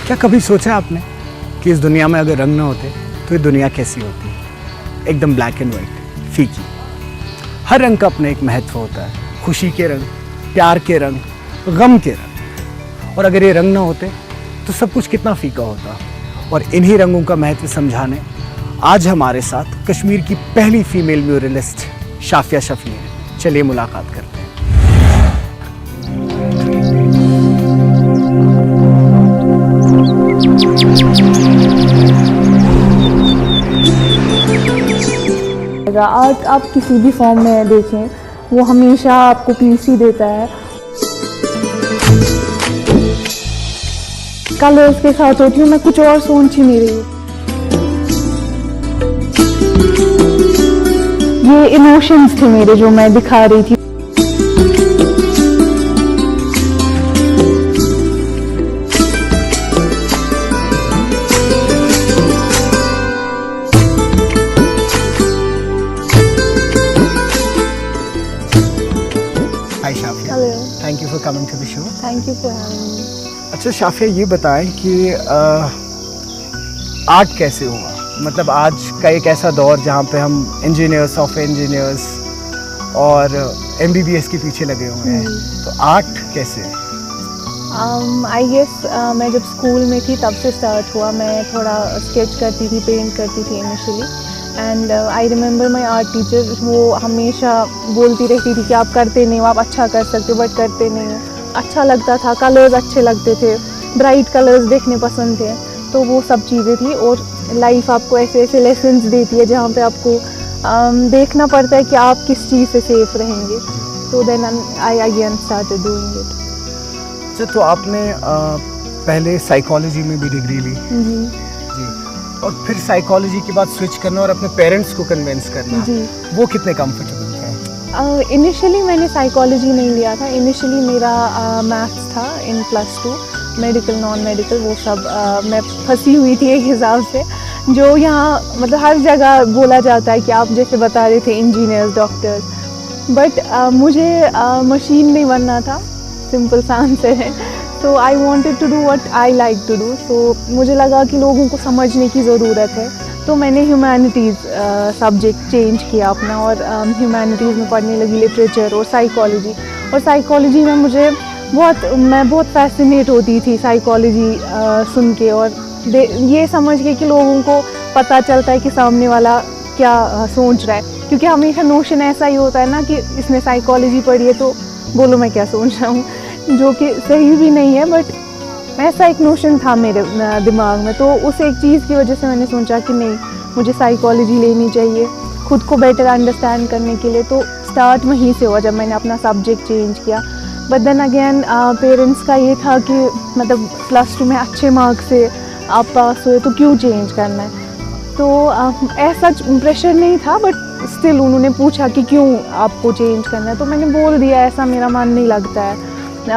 क्या कभी सोचा आपने कि इस दुनिया में अगर रंग ना होते तो ये दुनिया कैसी होती? एकदम ब्लैक एंड वाइट, फीकी। हर रंग का अपना एक महत्व होता है, खुशी के रंग, प्यार के रंग, गम के रंग। और अगर ये रंग ना होते तो सब कुछ कितना फीका होता। और इन्हीं रंगों का महत्व समझाने आज हमारे साथ कश्मीर की पहली फीमेल म्यूरलिस्ट शाफिया शफी है। चलिए मुलाकात करते हैं। आर्ट आप किसी भी फॉर्म में देखें, वो हमेशा आपको पीस ही देता है। कलर्स के साथ होती हूँ मैं, कुछ और सोच ही नहीं रही हूँ। ये इमोशंस थे मेरे जो मैं दिखा रही थी। Hi Shafia, thank you for coming to the show. Thank you for having me. अच्छा शाफिया, ये बताएं कि आर्ट कैसे हुआ? मतलब आज का एक ऐसा दौर जहाँ पे हम इंजीनियर्स, सॉफ्टवेयर इंजीनियर्स और MBBS के पीछे लगे हुए हैं, तो आर्ट कैसे? आई गेस मैं जब स्कूल में थी तब से स्टार्ट हुआ। मैं थोड़ा स्केच करती थी, पेंट करती थी initially. And I remember my art teacher, वो हमेशा बोलती रहती थी कि आप करते नहीं हो, आप अच्छा कर सकते हो बट करते नहीं हो। अच्छा लगता था, कलर्स अच्छे लगते थे, ब्राइट कलर्स देखने पसंद थे, तो वो सब चीज़ें थी। और लाइफ आपको ऐसे ऐसे लेसन्स देती है जहाँ पे आपको देखना पड़ता है कि आप किस चीज़ से सेफ रहेंगे। तो then I again started doing it. अच्छा, तो आपने पहले साइकोलॉजी में भी डिग्री ली जी, और फिर साइकोलॉजी के बाद स्विच करना और अपने पेरेंट्स को कन्विंस करना, जी। वो कितने कंफर्टेबल थे? इनिशियली मैंने साइकोलॉजी नहीं लिया था। इनिशियली मेरा मैथ्स था इन +2, मेडिकल नॉन मेडिकल वो सब। मैं फंसी हुई थी एक हिसाब से, जो यहाँ मतलब हर जगह बोला जाता है कि आप जैसे बता रहे थे इंजीनियर्स, डॉक्टर्स, बट मुझे मशीन नहीं बनना था। सिंपल सा आंसर है। तो I wanted to do what I like to do. So मुझे लगा कि लोगों को समझने की ज़रूरत है, तो मैंने ह्यूमैनिटीज़ सब्जेक्ट चेंज किया अपना और ह्यूमैनिटीज़ में पढ़ने लगी लिटरेचर और साइकोलॉजी। और साइकोलॉजी में मैं बहुत फैसिनेट होती थी साइकोलॉजी सुन के, और ये समझ के कि लोगों को पता चलता है कि सामने वाला क्या सोच रहा है। क्योंकि हमेशा नोशन ऐसा ही होता है ना कि इसने साइकोलॉजी पढ़ी है तो बोलो मैं क्या सोच रहा हूँ, जो कि सही भी नहीं है, बट ऐसा एक नोशन था मेरे दिमाग में। तो उस एक चीज़ की वजह से मैंने सोचा कि नहीं, मुझे साइकोलॉजी लेनी चाहिए खुद को बेटर अंडरस्टैंड करने के लिए। तो स्टार्ट वहीं से हुआ जब मैंने अपना सब्जेक्ट चेंज किया। बट देन अगेन पेरेंट्स का ये था कि मतलब +2 में अच्छे मार्क्स से आप पास हुए तो क्यों चेंज करना है। तो ऐसा प्रेशर नहीं था, बट स्टिल उन्होंने पूछा कि क्यों आपको चेंज करना है। तो मैंने बोल दिया ऐसा मेरा मन नहीं लगता है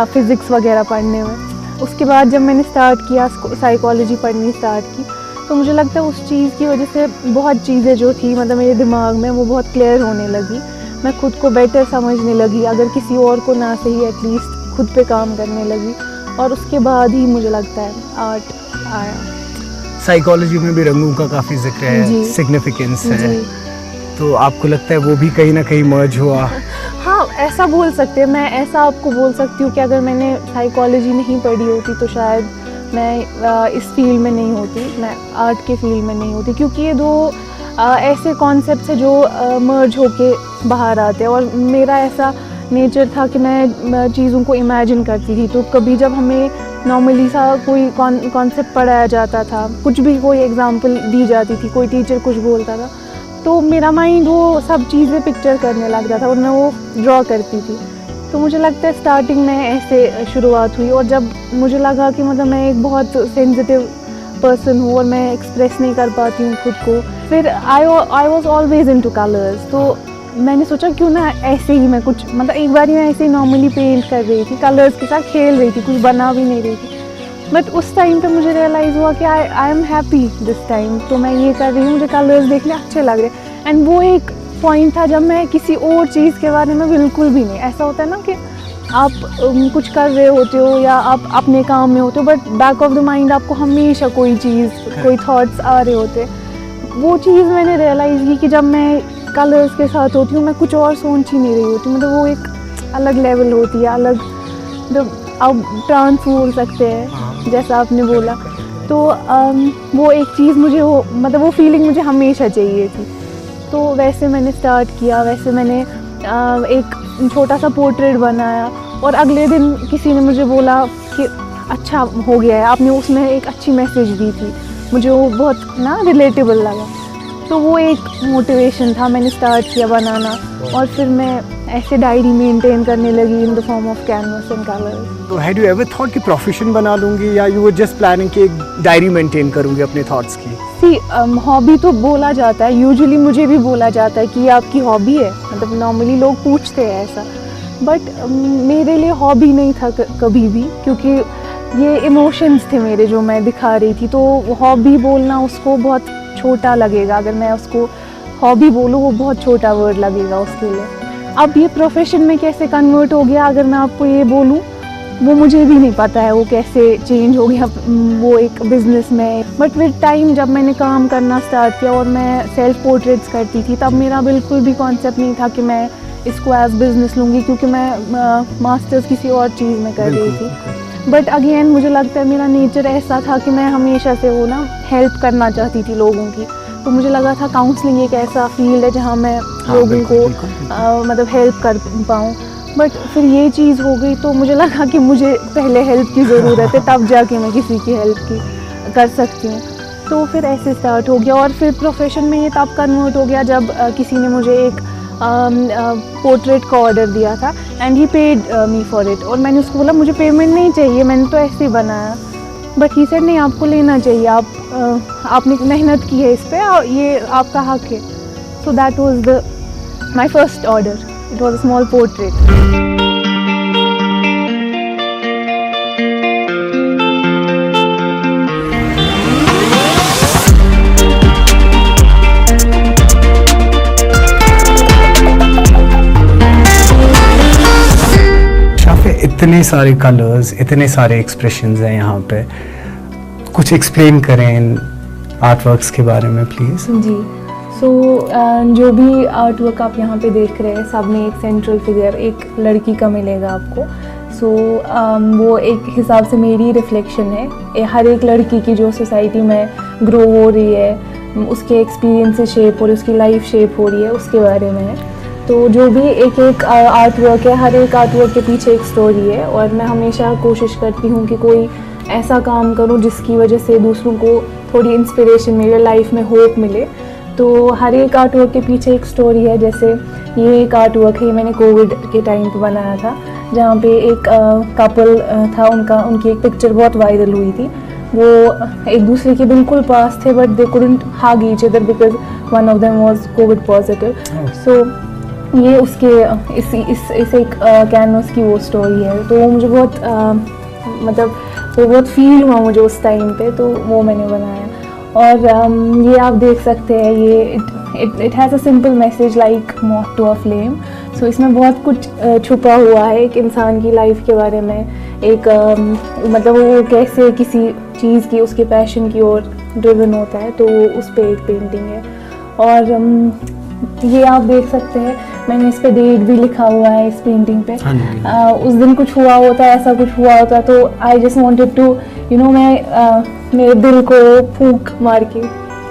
फ़िज़िक्स वगैरह पढ़ने में। उसके बाद जब मैंने स्टार्ट किया साइकोलॉजी पढ़नी स्टार्ट की, तो मुझे लगता है उस चीज़ की वजह से बहुत चीज़ें जो थी मतलब मेरे दिमाग में वो बहुत क्लियर होने लगी। मैं खुद को बेटर समझने लगी, अगर किसी और को ना सही एटलीस्ट खुद पे काम करने लगी। और उसके बाद ही मुझे लगता है आर्ट आया। साइकोलॉजी में भी रंगों का काफ़ी जिक्र है, सिग्निफिकेंस है, तो आपको लगता है वो भी कहीं ना कहीं मर्ज हुआ? हाँ, ऐसा बोल सकते हैं। मैं ऐसा आपको बोल सकती हूँ कि अगर मैंने साइकोलॉजी नहीं पढ़ी होती तो शायद मैं इस फील्ड में नहीं होती, मैं आर्ट के फील्ड में नहीं होती। क्योंकि ये दो ऐसे कॉन्सेप्ट्स हैं जो मर्ज होके बाहर आते हैं। और मेरा ऐसा नेचर था कि मैं चीज़ों को इमेजिन करती थी। तो कभी जब हमें नॉर्मली सा कोई कॉन्सेप्ट पढ़ाया जाता था, कुछ भी कोई एग्जांपल दी जाती थी, कोई टीचर कुछ बोलता था, तो मेरा माइंड वो सब चीज़ें पिक्चर करने लगता था और मैं वो ड्रॉ करती थी। तो मुझे लगता है स्टार्टिंग में ऐसे शुरुआत हुई। और जब मुझे लगा कि मतलब मैं एक बहुत सेंसिटिव पर्सन हूँ और मैं एक्सप्रेस नहीं कर पाती हूँ खुद को, फिर I was always into colours. तो मैंने सोचा क्यों ना ऐसे ही मैं कुछ मतलब एक बार मैं ऐसे ही नॉर्मली पेंट कर रही थी, कलर्स के साथ खेल रही थी, कुछ बना भी नहीं रही थी। बट उस टाइम पे मुझे रियलाइज़ हुआ कि I am happy this time. तो मैं ये कर रही हूँ, मुझे कलर्स देखने अच्छे लग रहे हैं। एंड वो एक पॉइंट था जब मैं किसी और चीज़ के बारे में बिल्कुल भी नहीं, ऐसा होता है ना कि आप कुछ कर रहे होते हो या आप अपने काम में होते हो, but back of the mind आपको हमेशा कोई चीज़, कोई थॉट्स आ रहे होते। वो चीज़ मैंने रियलाइज़ की कि जब मैं कलर्स के साथ होती हूँ मैं कुछ और सोच ही नहीं रही होती, मतलब वो एक अलग लेवल होती है, अलग मतलब आप ट्रांस बोल सकते हैं जैसा आपने बोला। तो वो एक चीज़ मुझे वो फीलिंग मुझे हमेशा चाहिए थी। तो वैसे मैंने स्टार्ट किया, वैसे मैंने एक छोटा सा पोर्ट्रेट बनाया और अगले दिन किसी ने मुझे बोला कि अच्छा हो गया है, आपने उसमें एक अच्छी मैसेज दी थी। मुझे वो बहुत ना रिलेटेबल लगा, तो वो एक मोटिवेशन था, मैंने स्टार्ट किया बनाना और फिर मैं ऐसे डायरी मेंटेन करने लगी in the form of canvas and colours. तो हैड यू एवर थॉट कि प्रोफेशन बना लूँगी, या यू वर जस्ट प्लानिंग कि एक डायरी मेंटेन करूँगी अपने थॉट्स की? सी हॉबी तो बोला जाता है, यूजुअली मुझे भी बोला जाता है कि ये आपकी हॉबी है, मतलब नॉर्मली लोग पूछते हैं ऐसा, बट मेरे लिए हॉबी नहीं था कभी भी, क्योंकि ये इमोशंस थे मेरे जो मैं दिखा रही थी। तो हॉबी बोलना उसको बहुत छोटा लगेगा, अगर मैं उसको हॉबी बोलूँ वो बहुत छोटा वर्ड लगेगा उसके लिए। अब ये प्रोफेशन में कैसे कन्वर्ट हो गया अगर मैं आपको ये बोलूँ, वो मुझे भी नहीं पता है वो कैसे चेंज हो गया वो एक बिज़नेस में। बट विद टाइम जब मैंने काम करना स्टार्ट किया और मैं सेल्फ पोर्ट्रेट्स करती थी, तब मेरा बिल्कुल भी कॉन्सेप्ट नहीं था कि मैं इसको एज बिज़नेस लूँगी, क्योंकि मैं मास्टर्स किसी और चीज़ में कर रही थी। बट अगेन मुझे लगता है मेरा नेचर ऐसा था कि मैं हमेशा से वो ना हेल्प करना चाहती थी लोगों की। तो मुझे लगा था काउंसलिंग एक ऐसा फील्ड है जहाँ मैं लोगों को मतलब हेल्प कर पाऊँ। बट फिर ये चीज़ हो गई तो मुझे लगा कि मुझे पहले हेल्प की ज़रूरत है, तब जाके मैं किसी की हेल्प कर सकती हूँ। तो फिर ऐसे स्टार्ट हो गया और फिर प्रोफेशन में ये तब कन्वर्ट हो गया जब किसी ने मुझे एक पोर्ट्रेट का ऑर्डर दिया था and he paid me for it. और मैंने उसको बोला मुझे पेमेंट नहीं चाहिए, मैंने तो ऐसे ही बनाया। बट ही सेड नहीं, आपको लेना चाहिए, आपने मेहनत की है इस पर, ये आपका हक है। So that was my first order, it was a small portrait. इतने सारे कलर्स, इतने सारे एक्सप्रेशंस हैं यहाँ पे, कुछ एक्सप्लेन करें इन आर्ट वर्क्स के बारे में प्लीज़। जी, सो जो भी आर्ट वर्क आप यहाँ पे देख रहे हैं, सब में एक सेंट्रल फिगर एक लड़की का मिलेगा आपको। सो वो एक हिसाब से मेरी रिफ्लेक्शन है हर एक लड़की की जो सोसाइटी में ग्रो हो रही है, उसके एक्सपीरियंस से शेप हो रही है, उसकी लाइफ शेप हो रही है, उसके बारे में है। तो जो भी एक आर्ट वर्क है, हर एक आर्ट वर्क के पीछे एक स्टोरी है और मैं हमेशा कोशिश करती हूँ कि कोई ऐसा काम करूँ जिसकी वजह से दूसरों को थोड़ी इंस्पिरेशन मिले, लाइफ में होप मिले। तो हर एक आर्ट वर्क के पीछे एक स्टोरी है। जैसे ये एक आर्ट वर्क है, ये मैंने कोविड के टाइम पे बनाया था, जहाँ पे एक कपल था, उनकी एक पिक्चर बहुत वायरल हुई थी। वो एक दूसरे के बिल्कुल पास थे but they couldn't hug each other because one of them was COVID positive. So ये उसके इस एक कैनवस की वो स्टोरी है। तो वो मुझे बहुत मतलब वो बहुत फील हुआ मुझे उस टाइम पे, तो वो मैंने बनाया। और ये आप देख सकते हैं, ये it has a simple message like moth to a flame. So इसमें बहुत कुछ छुपा हुआ है एक इंसान की लाइफ के बारे में, एक मतलब वो कैसे किसी चीज़ की, उसके पैशन की ओर ड्रिवन होता है। तो उस पर एक पेंटिंग है। और ये आप देख सकते हैं, मैंने इस पे डेट भी लिखा हुआ है इस पेंटिंग पे। उस दिन कुछ हुआ होता, ऐसा कुछ हुआ होता, तो आई जस्ट वांटेड टू मैं मेरे दिल को फूंक मार के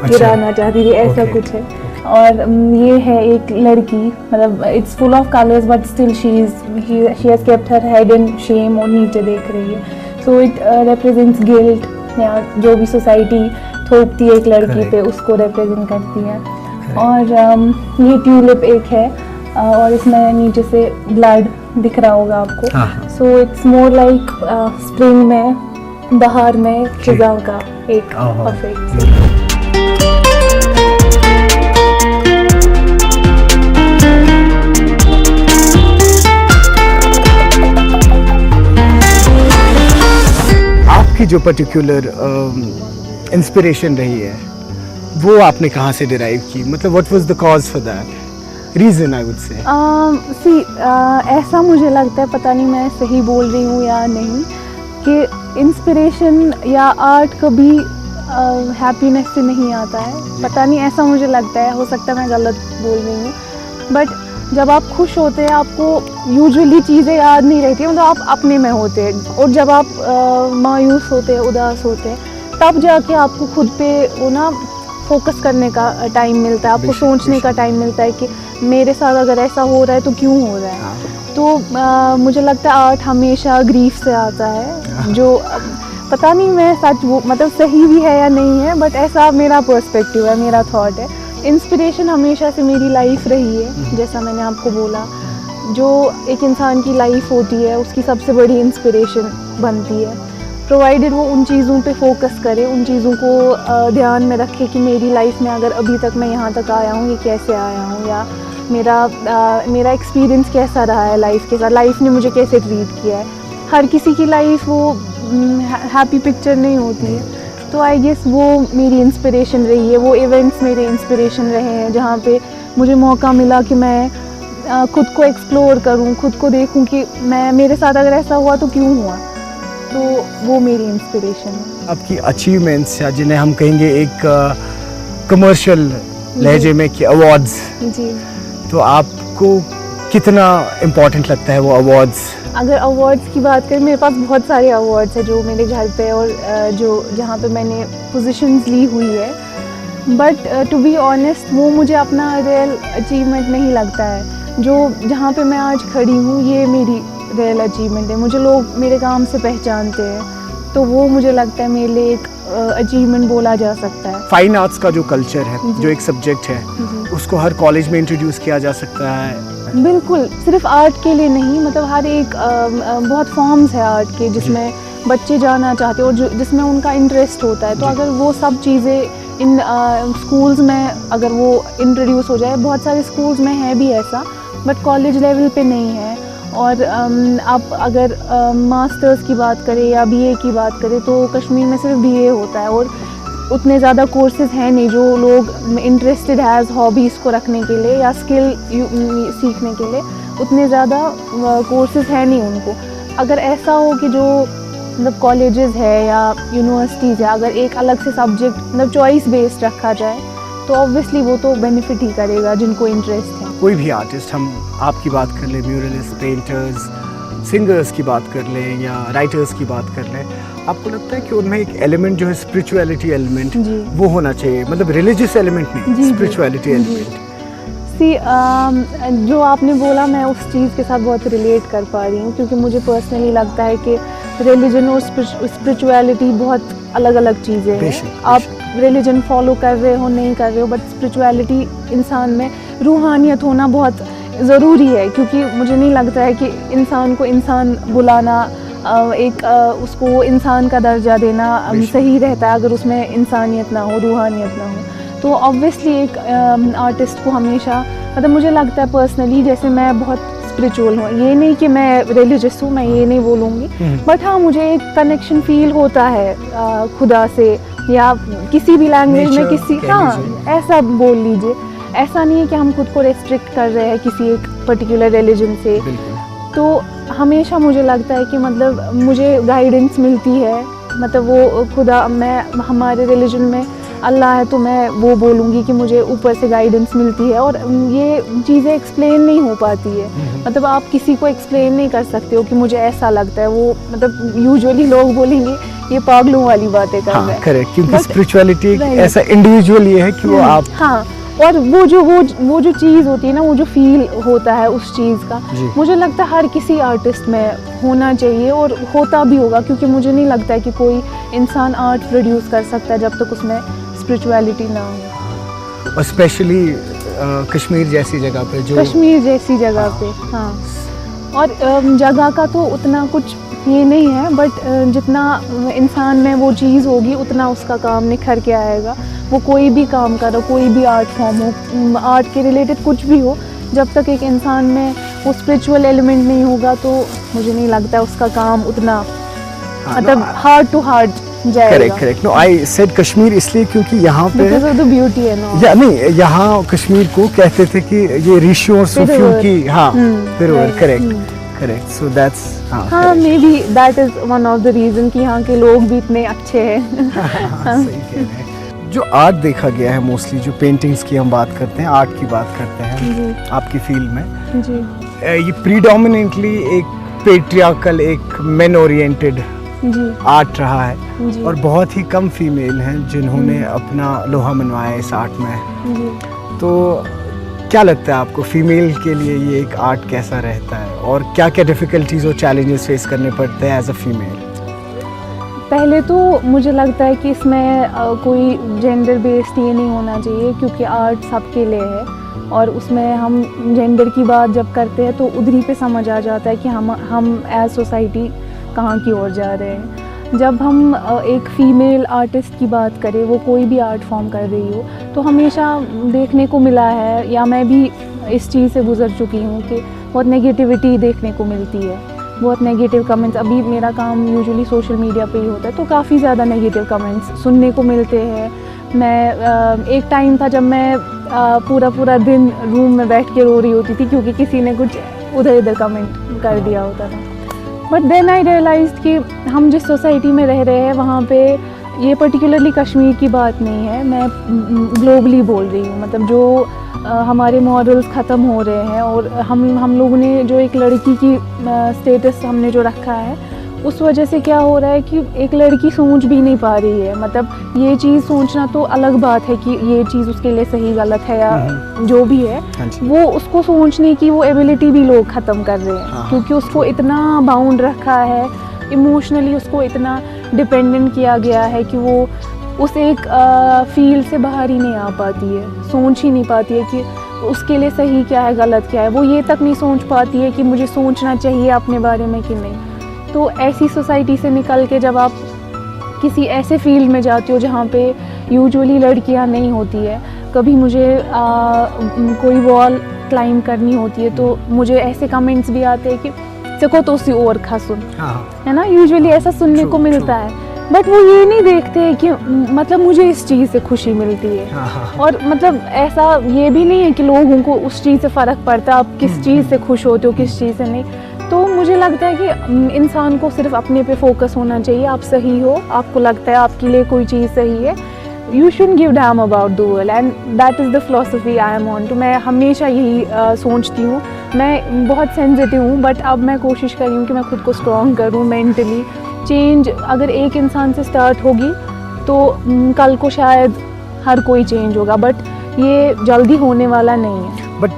गिराना चाहती थी, ऐसा कुछ है। और ये है एक लड़की, मतलब it's full of colours but still she has kept her head in Shem, और नीचे देख रही है। सो इट रिप्रेजेंट्स गिल्ट, या जो भी सोसाइटी थोपती है एक लड़की पे, उसको रिप्रेजेंट करती है। और ये ट्यूलिप एक है और इसमें नीचे से ब्लड दिख रहा होगा आपको। So it's more like spring में, बहार में खिजा का एक परफेक्ट। आपकी जो पर्टिकुलर इंस्पिरेशन रही है वो आपने कहाँ से डिराइव की, मतलब what was the cause for that? Reason I would say? ऐसा मुझे लगता है, पता नहीं मैं सही बोल रही हूँ या नहीं, कि इंस्पिरेशन या आर्ट कभी हैप्पीनेस से नहीं आता है। पता नहीं, ऐसा मुझे लगता है, हो सकता है मैं गलत बोल रही हूँ, बट जब आप खुश होते हैं आपको यूजुअली चीज़ें याद नहीं रहती, मतलब आप अपने में होते हैं, और जब आप मायूस होते हैं, उदास होते हैं, तब जाके आपको खुद पे वो ना फोकस करने का टाइम मिलता है, आपको सोचने का टाइम मिलता है कि मेरे साथ अगर ऐसा हो रहा है तो क्यों हो रहा है। तो मुझे लगता है आर्ट हमेशा ग्रीफ से आता है, जो पता नहीं मैं सच वो मतलब सही भी है या नहीं है, बट ऐसा मेरा पर्सपेक्टिव है, मेरा थॉट है। इंस्पिरेशन हमेशा से मेरी लाइफ रही है, जैसा मैंने आपको बोला, जो एक इंसान की लाइफ होती है उसकी सबसे बड़ी इंस्पिरेशन बनती है, प्रोवाइडेड वो उन चीज़ों पे फोकस करे, उन चीज़ों को ध्यान में रखे कि मेरी लाइफ में अगर अभी तक मैं यहाँ तक आया हूँ, ये कैसे आया हूँ, या मेरा एक्सपीरियंस कैसा रहा है लाइफ के साथ, लाइफ ने मुझे कैसे ट्रीट किया है। हर किसी की लाइफ वो हैप्पी पिक्चर नहीं होती है, तो आई गेस वो मेरी इंस्पिरेशन रही है, वो इवेंट्स मेरे इंस्पिरेशन रहे हैं, जहाँ पे मुझे मौका मिला कि मैं खुद को एक्सप्लोर करूँ, खुद को देखूँ कि मेरे साथ अगर ऐसा हुआ तो क्यों हुआ, तो वो मेरी इंस्पिरेशन है। आपकी अचीवमेंट्स, या जिन्हें हम कहेंगे एक कमर्शियल लहजे में कि अवार्ड्स, जी, तो आपको कितना इम्पोर्टेंट लगता है वो अवार्ड्स? अगर अवार्ड्स की बात करें, मेरे पास बहुत सारे अवार्ड्स हैं जो मेरे घर पे और जो जहाँ पे मैंने पोजीशंस ली हुई है, बट टू बी ऑनेस्ट वो मुझे अपना रियल अचीवमेंट नहीं लगता है। जो जहाँ पे मैं आज खड़ी हूँ ये मेरी रियल अचीवमेंट है, मुझे लोग मेरे काम से पहचानते हैं, तो वो मुझे लगता है मेरे लिए एक अचीवमेंट बोला जा सकता है। फाइन आर्ट्स का जो कल्चर है, जो एक सब्जेक्ट है, उसको हर कॉलेज में इंट्रोड्यूस किया जा सकता है। बिल्कुल, सिर्फ आर्ट के लिए नहीं, मतलब हर एक बहुत फॉर्म्स है आर्ट के जिसमें बच्चे जाना चाहते हैं और जिसमें उनका इंटरेस्ट होता है, तो अगर वो सब चीज़ें इन स्कूल्स में अगर वो इंट्रोड्यूस हो जाए, बहुत सारे स्कूल्स में है भी ऐसा, बट कॉलेज लेवल पे नहीं है। और आप अगर मास्टर्स की बात करें या बीए की बात करें तो कश्मीर में सिर्फ बीए होता है, और उतने ज़्यादा कोर्सेज हैं नहीं जो लोग इंटरेस्टेड है एज हॉबी इसको रखने के लिए या स्किल सीखने के लिए, उतने ज़्यादा कोर्सेज हैं नहीं उनको। अगर ऐसा हो कि जो मतलब कॉलेजेस है या यूनिवर्सिटीज़ है, अगर एक अलग से सब्जेक्ट मतलब चॉइस बेस्ड रखा जाए तो ऑब्वियसली वो तो बेनिफिट ही करेगा जिनको इंटरेस्ट है। कोई भी आर्टिस्ट, हम आपकी बात कर लें, म्यूरलिस्ट, पेंटर्स, सिंगर्स की बात कर लें या राइटर्स की बात कर लें, आपको लगता है कि उनमें एक एलिमेंट जो है स्पिरिचुअलिटी एलिमेंट वो होना चाहिए, मतलब रिलीजियस एलिमेंट नहीं, स्पिरिचुअलिटी एलिमेंट? जो आपने बोला मैं उस चीज़ के साथ बहुत रिलेट कर पा रही हूँ, क्योंकि मुझे पर्सनली लगता है कि रिलीजन और स्पिरिचुअलिटी बहुत अलग अलग चीज़ें हैं। आप रिलीजन फॉलो कर रहे हो नहीं कर रहे हो, बट स्पिरिचुअलिटी इंसान में रूहानियत होना बहुत ज़रूरी है, क्योंकि मुझे नहीं लगता है कि इंसान को इंसान बुलाना, उसको इंसान का दर्जा देना सही रहता है अगर उसमें इंसानियत ना हो, रूहानियत ना हो। तो ऑब्वियसली एक आर्टिस्ट को हमेशा, मतलब मुझे लगता है पर्सनली, जैसे मैं बहुत स्पिरिचुअल हूँ, ये नहीं कि मैं रिलीजियस हूँ, मैं ये नहीं बोलूँगी, बट हाँ मुझे एक कनेक्शन फील होता है खुदा से या किसी भी लैंग्वेज में, किसी, हाँ ऐसा बोल लीजिए। ऐसा नहीं है कि हम खुद को रेस्ट्रिक्ट कर रहे हैं किसी एक पर्टिकुलर रिलीजन से, तो हमेशा मुझे लगता है कि मतलब मुझे गाइडेंस मिलती है, मतलब वो खुदा, मैं हमारे रिलीजन में अल्लाह है तो मैं वो बोलूँगी कि मुझे ऊपर से गाइडेंस मिलती है, और ये चीज़ें एक्सप्लेन नहीं हो पाती है, मतलब आप किसी को एक्सप्लेन नहीं कर सकते हो कि मुझे ऐसा लगता है, वो मतलब यूजुअली लोग बोलेंगे ये पागलों वाली बातें कर रहे हैं। करेक्ट, क्योंकि स्पिरिचुअलिटी ऐसा इंडिविजुअल ये है कि वो आप, हाँ, और वो जो चीज़ होती है ना, वो जो फील होता है उस चीज़ का, मुझे लगता है हर किसी आर्टिस्ट में होना चाहिए और होता भी होगा, क्योंकि मुझे नहीं लगता है कि कोई इंसान आर्ट प्रोड्यूस कर सकता है जब तक उसमें स्पिरिचुअलिटी ना हो। और स्पेशली कश्मीर जैसी जगह पे, जो कश्मीर जैसी जगह पे, हाँ, और जगह का तो उतना कुछ ये नहीं है, बट जितना इंसान में वो चीज़ होगी उतना उसका काम निखर के आएगा। वो कोई भी काम करो, कोई भी आर्ट फॉर्म हो, आर्ट के रिलेटेड कुछ भी हो, जब तक एक इंसान में वो स्पिरिचुअल एलिमेंट नहीं होगा तो मुझे नहीं लगता उसका काम उतना मतलब हार्ट टू हार्ट जाएगा। Correct. No I said Kashmir इसलिए क्योंकि यहाँ पे बिकॉज ऑफ द ब्यूटी है नो। या नहीं, यहाँ कश्मीर को कहते थे कि ये ऋषियों और सूफियों की फिर करेक्ट सो दैट्स हाँ may be that is one of the reason कि यहाँ के लोग भी इतने अच्छे हैं। सही कह रहे हैं। जो आर्ट देखा गया है मोस्टली, जो पेंटिंग्स की हम बात करते हैं, आर्ट की बात करते हैं जी आपकी फील्ड में, जी ये प्रीडोमिनेंटली एक पेट्रियार्कल, एक मेन ओरिएंटेड जी आर्ट रहा है जी और बहुत ही कम फीमेल हैं जिन्होंने अपना लोहा मनवाया इस आर्ट में। जी। तो क्या लगता है आपको फीमेल के लिए ये एक आर्ट कैसा रहता है और क्या क्या डिफ़िकल्टीज और चैलेंजेस फेस करने पड़ते हैं एज अ फीमेल? पहले तो मुझे लगता है कि इसमें कोई जेंडर बेस्ड ये नहीं होना चाहिए, क्योंकि आर्ट सबके लिए है और उसमें हम जेंडर की बात जब करते हैं तो उधरी पे समझ आ जाता है कि हम एज सोसाइटी कहाँ की ओर जा रहे हैं। जब हम एक फ़ीमेल आर्टिस्ट की बात करें, वो कोई भी आर्ट फॉर्म कर रही हो, तो हमेशा देखने को मिला है, या मैं भी इस चीज़ से गुज़र चुकी हूँ कि बहुत नेगेटिविटी देखने को मिलती है, बहुत नेगेटिव कमेंट्स। अभी मेरा काम यूजुअली सोशल मीडिया पे ही होता है, तो काफ़ी ज़्यादा नेगेटिव कमेंट्स सुनने को मिलते हैं। मैं एक टाइम था जब मैं पूरा दिन रूम में बैठ के रो रही होती थी क्योंकि किसी ने कुछ उधर इधर कमेंट कर दिया होता था। बट देन आई रियलाइज्ड कि हम जिस सोसाइटी में रह रहे हैं वहाँ पे, ये पर्टिकुलरली कश्मीर की बात नहीं है, मैं ग्लोबली बोल रही हूँ, मतलब जो हमारे मॉरल्स ख़त्म हो रहे हैं और हम लोगों ने जो एक लड़की की स्टेटस हमने जो रखा है, उस वजह से क्या हो रहा है कि एक लड़की सोच भी नहीं पा रही है। मतलब ये चीज़ सोचना तो अलग बात है कि ये चीज़ उसके लिए सही गलत है या जो भी है, वो उसको सोचने की वो एबिलिटी भी लोग ख़त्म कर रहे हैं, क्योंकि उसको इतना बाउंड रखा है इमोशनली, उसको इतना डिपेंडेंट किया गया है कि वो उस एक फील्ड से बाहर ही नहीं आ पाती है, सोच ही नहीं पाती है कि उसके लिए सही क्या है गलत क्या है। वो ये तक नहीं सोच पाती है कि मुझे सोचना चाहिए अपने बारे में कि नहीं। तो ऐसी सोसाइटी से निकल के जब आप किसी ऐसे फील्ड में जाती हो जहाँ पे यूजुअली लड़कियाँ नहीं होती है, कभी मुझे कोई वॉल क्लाइंब करनी होती है तो मुझे ऐसे कमेंट्स भी आते हैं कि सको तो उसी और खा सुन, है ना, यूजुअली ऐसा सुनने को मिलता है। बट वो ये नहीं देखते कि मतलब मुझे इस चीज़ से खुशी मिलती है, और मतलब ऐसा ये भी नहीं है कि लोगों को उस चीज़ से फ़र्क पड़ता आप किस चीज़ से खुश होते हो किस चीज़ से नहीं। तो मुझे लगता है कि इंसान को सिर्फ अपने पे फोकस होना चाहिए। आप सही हो, आपको लगता है आपके लिए कोई चीज़ सही है, you should give damn about the world, and that is the philosophy I am on to. मैं हमेशा यही सोचती हूँ। मैं बहुत सेंसिटिव हूँ, बट अब मैं कोशिश कर रही हूँ कि मैं खुद को स्ट्रॉन्ग करूँ मेंटली। चेंज अगर एक इंसान से स्टार्ट होगी तो कल को शायद हर कोई चेंज होगा, बट ये जल्दी होने वाला नहीं है। बट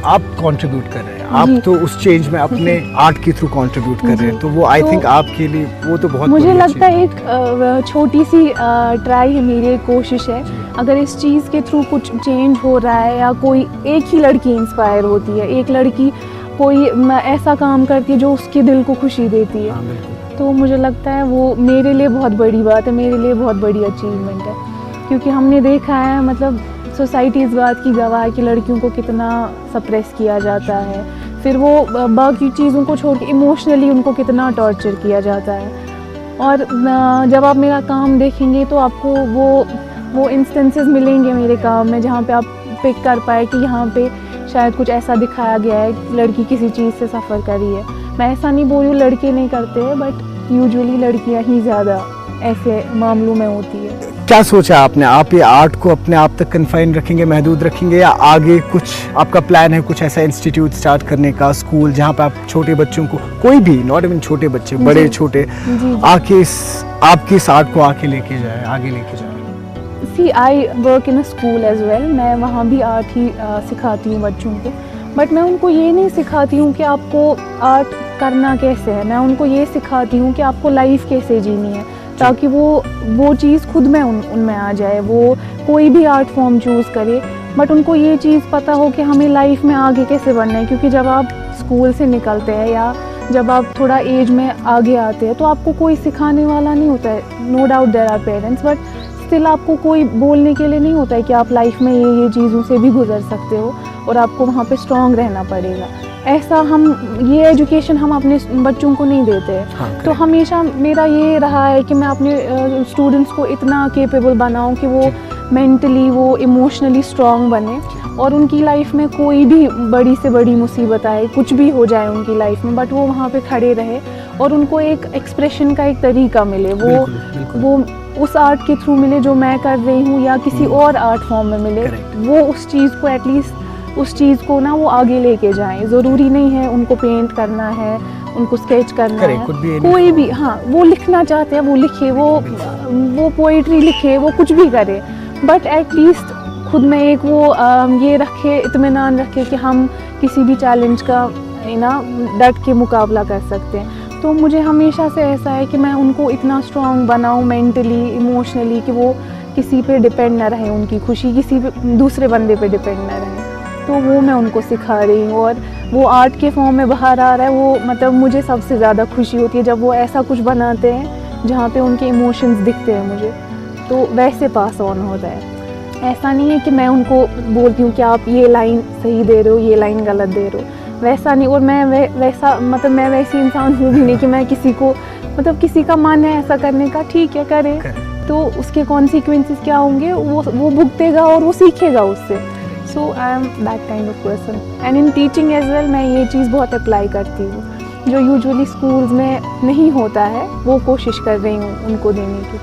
आप कंट्रीब्यूट कर रहे हैं, आप तो उस चेंज में अपने आर्ट के थ्रू कंट्रीब्यूट कर रहे हैं, तो वो आई थिंक आपके लिए वो तो बहुत मुझे लगता है एक छोटी सी ट्राई है, मेरी एक कोशिश है। अगर इस चीज़ के थ्रू कुछ चेंज हो रहा है या कोई एक ही लड़की इंस्पायर होती है, एक लड़की कोई ऐसा काम करती है जो उसके दिल को खुशी देती है, तो मुझे लगता है वो मेरे लिए बहुत बड़ी बात है, मेरे लिए बहुत बड़ी अचीवमेंट है। क्योंकि हमने देखा है, मतलब सोसाइटी इस बात की गवाह है कि लड़कियों को कितना सप्रेस किया जाता है, फिर वो बाकी चीज़ों को छोड़ के इमोशनली उनको कितना टॉर्चर किया जाता है। और जब आप मेरा काम देखेंगे तो आपको वो इंस्टेंसेस मिलेंगे मेरे काम में जहाँ पे आप पिक कर पाए कि यहाँ पे शायद कुछ ऐसा दिखाया गया है, लड़की किसी चीज़ से सफ़र कर रही है। मैं ऐसा नहीं बोल रही हूँ लड़के नहीं करते हैं, बट यूजुअली लड़कियाँ ही ज़्यादा ऐसे मामलों में होती है। क्या सोचा आपने? आप ये आर्ट को अपने आप तक कन्फाइन रखेंगे, महदूद रखेंगे, या आगे कुछ आपका प्लान है, कुछ ऐसा इंस्टीट्यूट स्टार्ट करने का, स्कूल जहाँ पे आप छोटे बच्चों को, कोई भी, नॉट इवन छोटे बच्चे, बड़े छोटे, आके आपकी इस आर्ट को आगे लेके जाए? See I work in a school as well, मैं वहाँ भी आर्ट ही सिखाती हूँ बच्चों को, बट मैं उनको ये नहीं सिखाती हूँ कि आपको आर्ट करना कैसे है, मैं उनको ये सिखाती हूँ कि आपको लाइफ कैसे जीनी है, ताकि वो चीज़ खुद में उनमें आ जाए। वो कोई भी आर्ट फॉर्म चूज़ करे, बट उनको ये चीज़ पता हो कि हमें लाइफ में आगे कैसे बढ़ना है। क्योंकि जब आप स्कूल से निकलते हैं या जब आप थोड़ा एज में आगे आते हैं तो आपको कोई सिखाने वाला नहीं होता है। No doubt there are parents, but still आपको कोई बोलने के लिए नहीं होता है कि आप लाइफ में ये चीज़ों से भी गुजर सकते हो और आपको वहाँ पे स्ट्रॉन्ग रहना पड़ेगा। ऐसा हम ये एजुकेशन हम अपने बच्चों को नहीं देते। हाँ, तो correct. हमेशा मेरा ये रहा है कि मैं अपने स्टूडेंट्स को इतना केपेबल बनाऊं कि वो मेंटली वो इमोशनली स्ट्रांग बने और उनकी लाइफ में कोई भी बड़ी से बड़ी मुसीबत आए, कुछ भी हो जाए उनकी लाइफ में, बट वो वहाँ पे खड़े रहे और उनको एक एक्सप्रेशन का एक तरीका मिले, वो उस आर्ट के थ्रू मिले जो मैं कर रही हूँ या किसी और आर्ट फॉर्म में मिले। Correct. वो उस चीज़ को एटलीस्ट उस चीज़ को ना वो आगे लेके जाएं। ज़रूरी नहीं है उनको पेंट करना है, उनको स्केच करना Correct. है, Could be कोई anything. भी, हाँ वो लिखना चाहते हैं वो लिखे, वो पोइट्री लिखे, वो कुछ भी करे, बट एटलीस्ट खुद में एक वो ये रखे, इत्मीनान रखे कि हम किसी भी चैलेंज का ना डट के मुकाबला कर सकते हैं। तो मुझे हमेशा से ऐसा है कि मैं उनको इतना स्ट्रांग बनाऊं मेंटली, इमोशनली, कि वो किसी पे डिपेंड ना रहे, उनकी खुशी किसी पे दूसरे बंदे पे डिपेंड ना रहे। तो वो मैं उनको सिखा रही हूँ और वो आर्ट के फॉर्म में बाहर आ रहा है। वो मतलब मुझे सबसे ज़्यादा खुशी होती है जब वो ऐसा कुछ बनाते हैं जहाँ पे उनके इमोशंस दिखते हैं मुझे, तो वैसे पास ऑन होता है। ऐसा नहीं है कि मैं उनको बोलती हूँ कि आप ये लाइन सही दे रहे हो, ये लाइन गलत दे रहे हो, वैसा नहीं। और मैं वैसा मतलब मैं वैसी इंसान हूँ भी नहीं कि मैं किसी को मतलब किसी का मन है ऐसा करने का, ठीक है करे, तो उसके कॉन्सिक्वेंसेस क्या होंगे वो भुगतेगा और वो सीखेगा उससे। So I am that kind of person and in teaching as well मैं ये चीज़ बहुत अप्लाई करती हूँ जो यूजुअली स्कूल्स में नहीं होता है, वो कोशिश कर रही हूँ उनको देने की।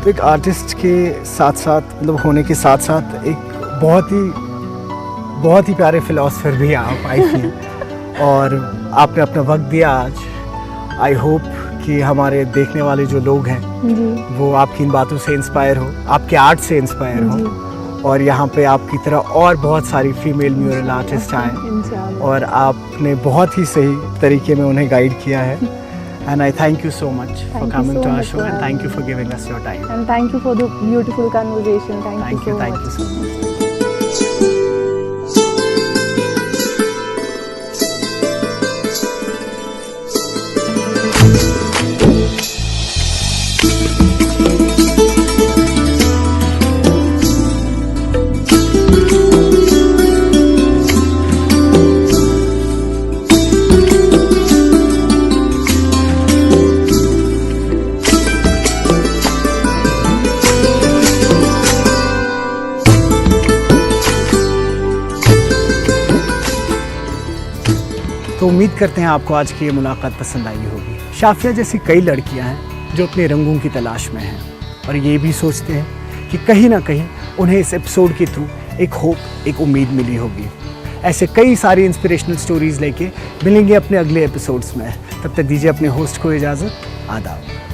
तो एक आर्टिस्ट के साथ साथ मतलब होने के साथ साथ एक बहुत ही प्यारे फिलोसफर भी आप, आई फील। और आपने अपना वक्त दिया आज। आई होप कि हमारे देखने वाले जो लोग हैं जी वो आपकी इन बातों से इंस्पायर हो, आपके आर्ट से इंस्पायर हो, जी और यहाँ पे आपकी तरह और बहुत सारी फीमेल म्यूरल आर्टिस्ट आए इंशाल्लाह। और आपने बहुत ही सही तरीके में उन्हें गाइड किया है। And I thank you so much for Thank you coming so to our much show for and having thank you for giving us your time. And thank you for the beautiful conversation. Thank you so thank much. You so much. तो उम्मीद करते हैं आपको आज की ये मुलाकात पसंद आई होगी। शाफिया जैसी कई लड़कियां हैं जो अपने रंगों की तलाश में हैं और ये भी सोचते हैं कि कहीं ना कहीं उन्हें इस एपिसोड के थ्रू एक होप, एक उम्मीद मिली होगी। ऐसे कई सारी इंस्पिरेशनल स्टोरीज लेके मिलेंगे अपने अगले एपिसोड्स में। तब तक दीजिए अपने होस्ट को इजाज़त। आदाब।